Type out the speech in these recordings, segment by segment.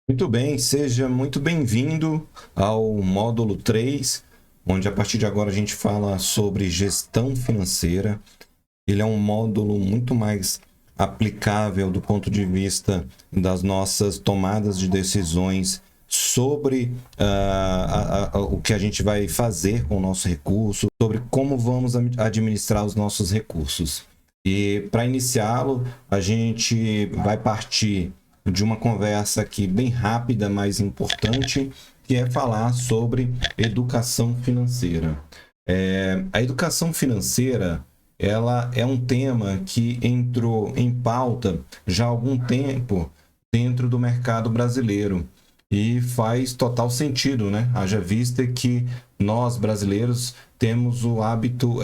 Muito bem, seja muito bem-vindo ao módulo 3, onde a partir de agora a gente fala sobre gestão financeira. Ele é um módulo muito mais aplicável do ponto de vista das nossas tomadas de decisões sobre o que a gente vai fazer com o nosso recurso, sobre como vamos administrar os nossos recursos. E para iniciá-lo, a gente vai partir de uma conversa aqui bem rápida, mas importante, que é falar sobre educação financeira. A educação financeira, ela é um tema que entrou em pauta já há algum tempo dentro do mercado brasileiro e faz total sentido, né? Haja vista que nós brasileiros temos o hábito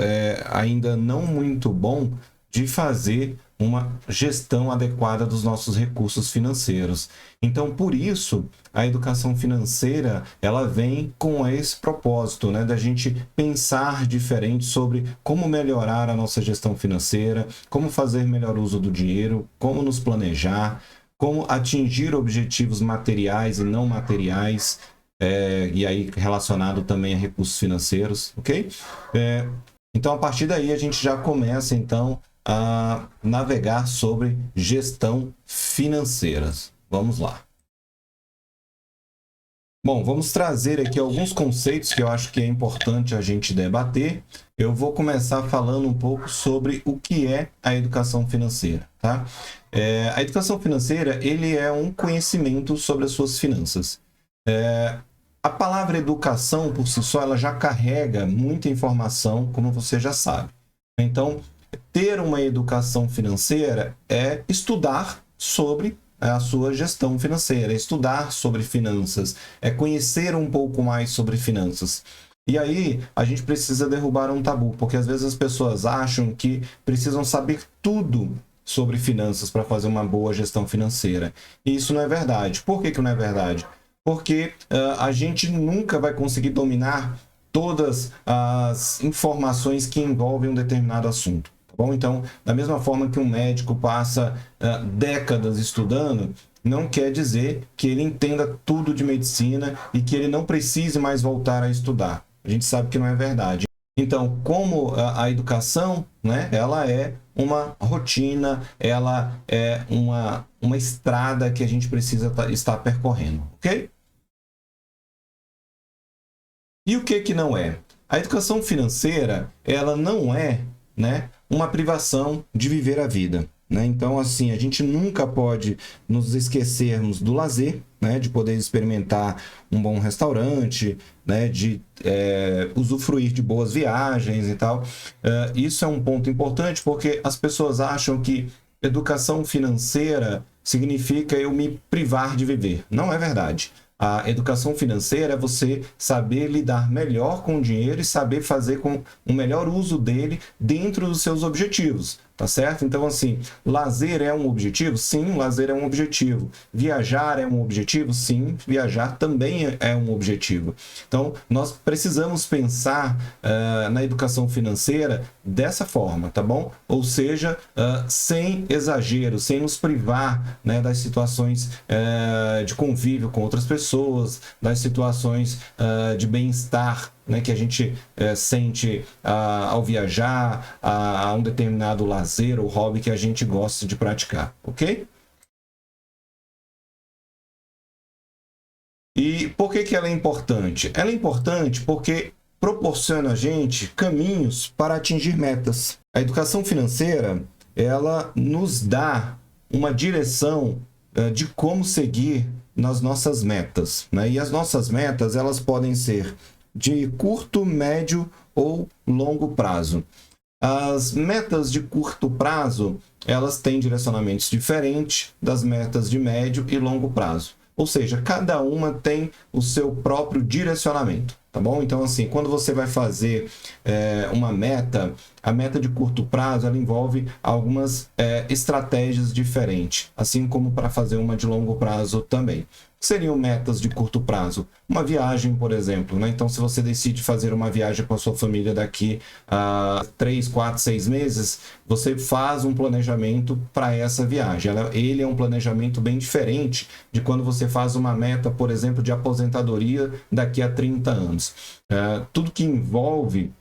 ainda não muito bom de fazer uma gestão adequada dos nossos recursos financeiros. Então, por isso, a educação financeira, ela vem com esse propósito, né, da gente pensar diferente sobre como melhorar a nossa gestão financeira, como fazer melhor uso do dinheiro, como nos planejar, como atingir objetivos materiais e não materiais, e aí relacionado também a recursos financeiros, ok? Então, a partir daí, a gente já começa, então, a navegar sobre gestão financeira. Vamos lá. Bom, vamos trazer aqui alguns conceitos que eu acho que é importante a gente debater. Eu vou começar falando um pouco sobre o que é a educação financeira, tá? A educação financeira, ele é um conhecimento sobre as suas finanças. A palavra educação, por si só, ela já carrega muita informação, como você já sabe. Então, ter uma educação financeira é estudar sobre a sua gestão financeira, é estudar sobre finanças, é conhecer um pouco mais sobre finanças. E aí, a gente precisa derrubar um tabu, porque às vezes as pessoas acham que precisam saber tudo sobre finanças para fazer uma boa gestão financeira. E isso não é verdade. Por que não é verdade? Porque a gente nunca vai conseguir dominar todas as informações que envolvem um determinado assunto. Tá bom? Então, da mesma forma que um médico passa décadas estudando, não quer dizer que ele entenda tudo de medicina e que ele não precise mais voltar a estudar. A gente sabe que não é verdade. Então, como a educação, né, ela é uma rotina, ela é uma estrada que a gente precisa estar percorrendo, ok? E o que não é? A educação financeira, ela não é, né, uma privação de viver a vida. Né? Então, assim, a gente nunca pode nos esquecermos do lazer, né, de poder experimentar um bom restaurante, né, de usufruir de boas viagens e tal. Isso é um ponto importante porque as pessoas acham que educação financeira significa eu me privar de viver. Não é verdade. A educação financeira é você saber lidar melhor com o dinheiro e saber fazer com o melhor uso dele dentro dos seus objetivos, tá certo? Então, assim, lazer é um objetivo? Sim, lazer é um objetivo. Viajar é um objetivo? Sim, viajar também é um objetivo. Então, nós precisamos pensar na educação financeira dessa forma, tá bom? Ou seja, sem exagero, sem nos privar, né, das situações de convívio com outras pessoas, das situações de bem-estar, né, que a gente sente ao viajar, a um determinado lazer ou hobby que a gente gosta de praticar, ok? E por que ela é importante? Ela é importante porque proporciona a gente caminhos para atingir metas. A educação financeira, ela nos dá uma direção de como seguir nas nossas metas, né? E as nossas metas, elas podem ser de curto, médio ou longo prazo. As metas de curto prazo, elas têm direcionamentos diferentes das metas de médio e longo prazo. Ou seja, cada uma tem o seu próprio direcionamento, tá bom? Então, assim, quando você vai fazer uma meta, a meta de curto prazo, ela envolve algumas estratégias diferentes, assim como para fazer uma de longo prazo também. seriam metas de curto prazo? Uma viagem, por exemplo, né? Então, se você decide fazer uma viagem com a sua família daqui a 3, 4, 6 meses, você faz um planejamento para essa viagem. Ele é um planejamento bem diferente de quando você faz uma meta, por exemplo, de aposentadoria daqui a 30 anos. Tudo que envolve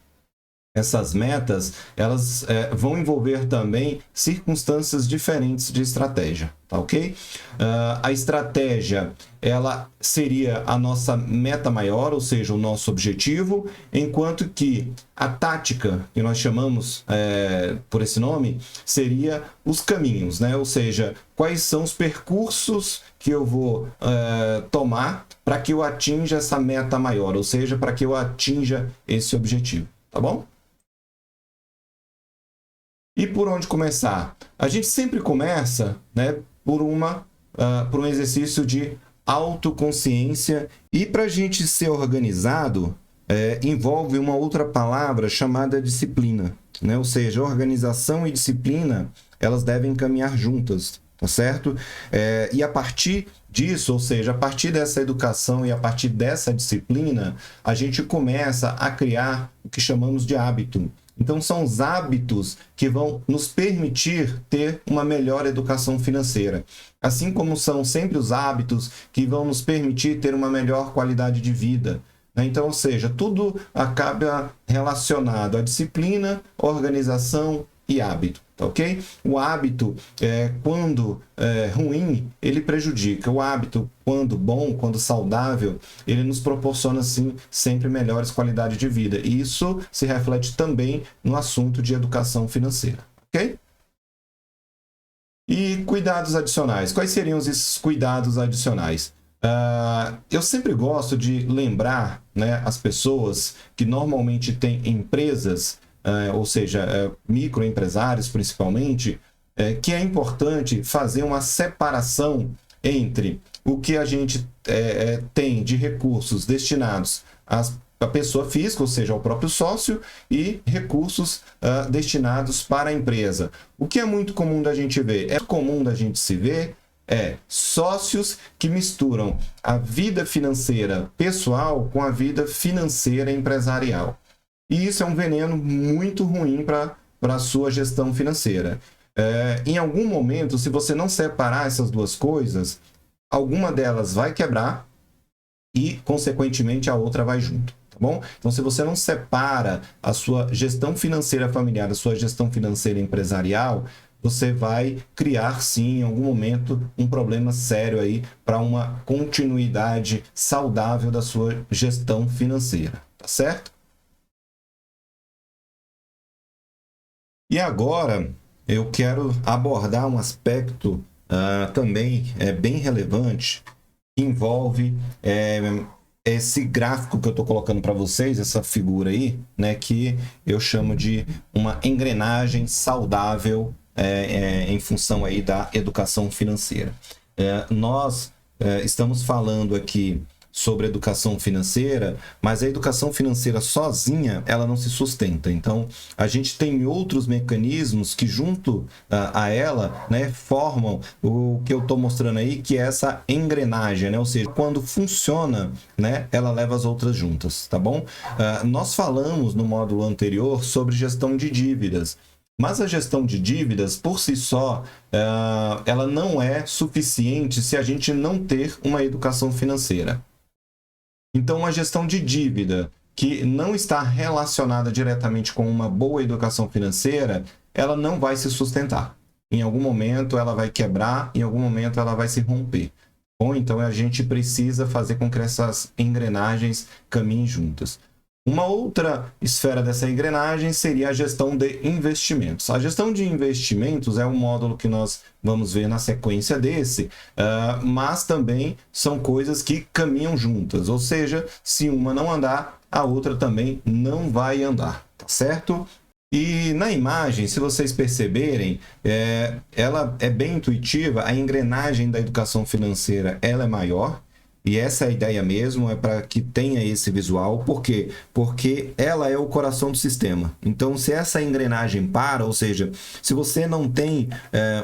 essas metas, elas vão envolver também circunstâncias diferentes de estratégia, tá ok? A estratégia, ela seria a nossa meta maior, ou seja, o nosso objetivo, enquanto que a tática, que nós chamamos por esse nome, seria os caminhos, né? Ou seja, quais são os percursos que eu vou tomar para que eu atinja essa meta maior, ou seja, para que eu atinja esse objetivo, tá bom? E por onde começar? A gente sempre começa, né, por um exercício de autoconsciência. E para a gente ser organizado, envolve uma outra palavra chamada disciplina, né? Ou seja, organização e disciplina, elas devem caminhar juntas, tá certo? E a partir disso, ou seja, a partir dessa educação e a partir dessa disciplina, a gente começa a criar o que chamamos de hábito. Então, são os hábitos que vão nos permitir ter uma melhor educação financeira. Assim como são sempre os hábitos que vão nos permitir ter uma melhor qualidade de vida. Então, ou seja, tudo acaba relacionado à disciplina, organização e hábito, tá ok? O hábito, quando ruim, ele prejudica. O hábito, quando bom, quando saudável, ele nos proporciona, sim, sempre melhores qualidades de vida. E isso se reflete também no assunto de educação financeira, ok? E cuidados adicionais. Quais seriam esses cuidados adicionais? Eu sempre gosto de lembrar, né, as pessoas que normalmente têm empresas, ou seja, microempresários principalmente, que é importante fazer uma separação entre o que a gente tem de recursos destinados à pessoa física, ou seja, ao próprio sócio, e recursos destinados para a empresa. O que é muito comum da gente ver? É comum da gente se ver sócios que misturam a vida financeira pessoal com a vida financeira empresarial. E isso é um veneno muito ruim para a sua gestão financeira. Em algum momento, se você não separar essas duas coisas, alguma delas vai quebrar e, consequentemente, a outra vai junto. Tá bom? Então, se você não separa a sua gestão financeira familiar da sua gestão financeira empresarial, você vai criar, sim, em algum momento, um problema sério aí para uma continuidade saudável da sua gestão financeira. Tá certo? E agora eu quero abordar um aspecto também bem relevante, que envolve esse gráfico que eu estou colocando para vocês, essa figura aí, né, que eu chamo de uma engrenagem saudável em função aí da educação financeira. Nós estamos falando aqui sobre educação financeira, mas a educação financeira sozinha, ela não se sustenta. Então, a gente tem outros mecanismos que junto a ela, né, formam o que eu estou mostrando aí, que é essa engrenagem, né? Ou seja, quando funciona, né, ela leva as outras juntas, tá bom? Nós falamos no módulo anterior sobre gestão de dívidas. Mas a gestão de dívidas, por si só, ela não é suficiente se a gente não ter uma educação financeira. Então, a gestão de dívida que não está relacionada diretamente com uma boa educação financeira, ela não vai se sustentar. Em algum momento ela vai quebrar, em algum momento ela vai se romper. Bom, então a gente precisa fazer com que essas engrenagens caminhem juntas. Uma outra esfera dessa engrenagem seria a gestão de investimentos. A gestão de investimentos é um módulo que nós vamos ver na sequência desse, mas também são coisas que caminham juntas, ou seja, se uma não andar, a outra também não vai andar, tá certo? E na imagem, se vocês perceberem, ela é bem intuitiva, a engrenagem da educação financeira ela é maior, E essa é a ideia mesmo, é para que tenha esse visual. Por quê? Porque ela é o coração do sistema. Então, se essa engrenagem para, ou seja, se você não tem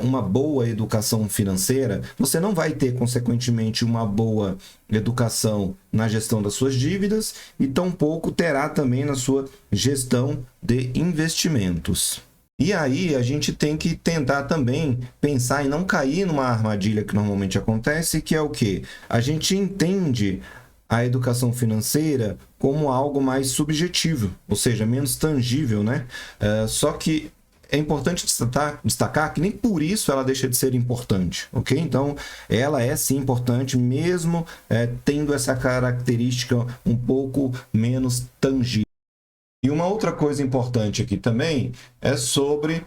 uma boa educação financeira, você não vai ter, consequentemente, uma boa educação na gestão das suas dívidas e tampouco terá também na sua gestão de investimentos. E aí a gente tem que tentar também pensar em não cair numa armadilha que normalmente acontece, que é o quê? A gente entende a educação financeira como algo mais subjetivo, ou seja, menos tangível, né? Só que é importante destacar que nem por isso ela deixa de ser importante, ok? Então, ela é sim importante, mesmo tendo essa característica um pouco menos tangível. E uma outra coisa importante aqui também é sobre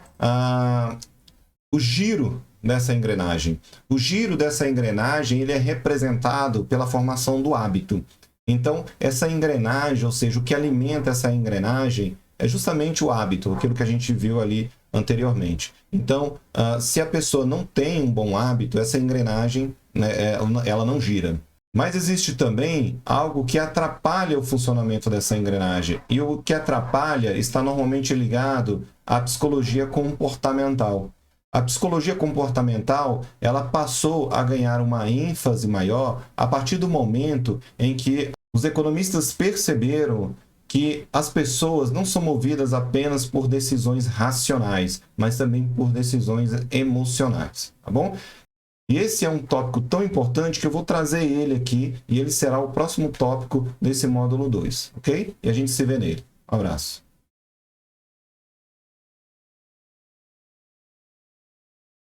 o giro dessa engrenagem. O giro dessa engrenagem ele é representado pela formação do hábito. Então, essa engrenagem, ou seja, o que alimenta essa engrenagem é justamente o hábito, aquilo que a gente viu ali anteriormente. Então, se a pessoa não tem um bom hábito, essa engrenagem, né, ela não gira. Mas existe também algo que atrapalha o funcionamento dessa engrenagem. E o que atrapalha está normalmente ligado à psicologia comportamental. A psicologia comportamental, ela passou a ganhar uma ênfase maior a partir do momento em que os economistas perceberam que as pessoas não são movidas apenas por decisões racionais, mas também por decisões emocionais, tá bom? E esse é um tópico tão importante que eu vou trazer ele aqui e ele será o próximo tópico desse módulo 2, ok? E a gente se vê nele. Um abraço.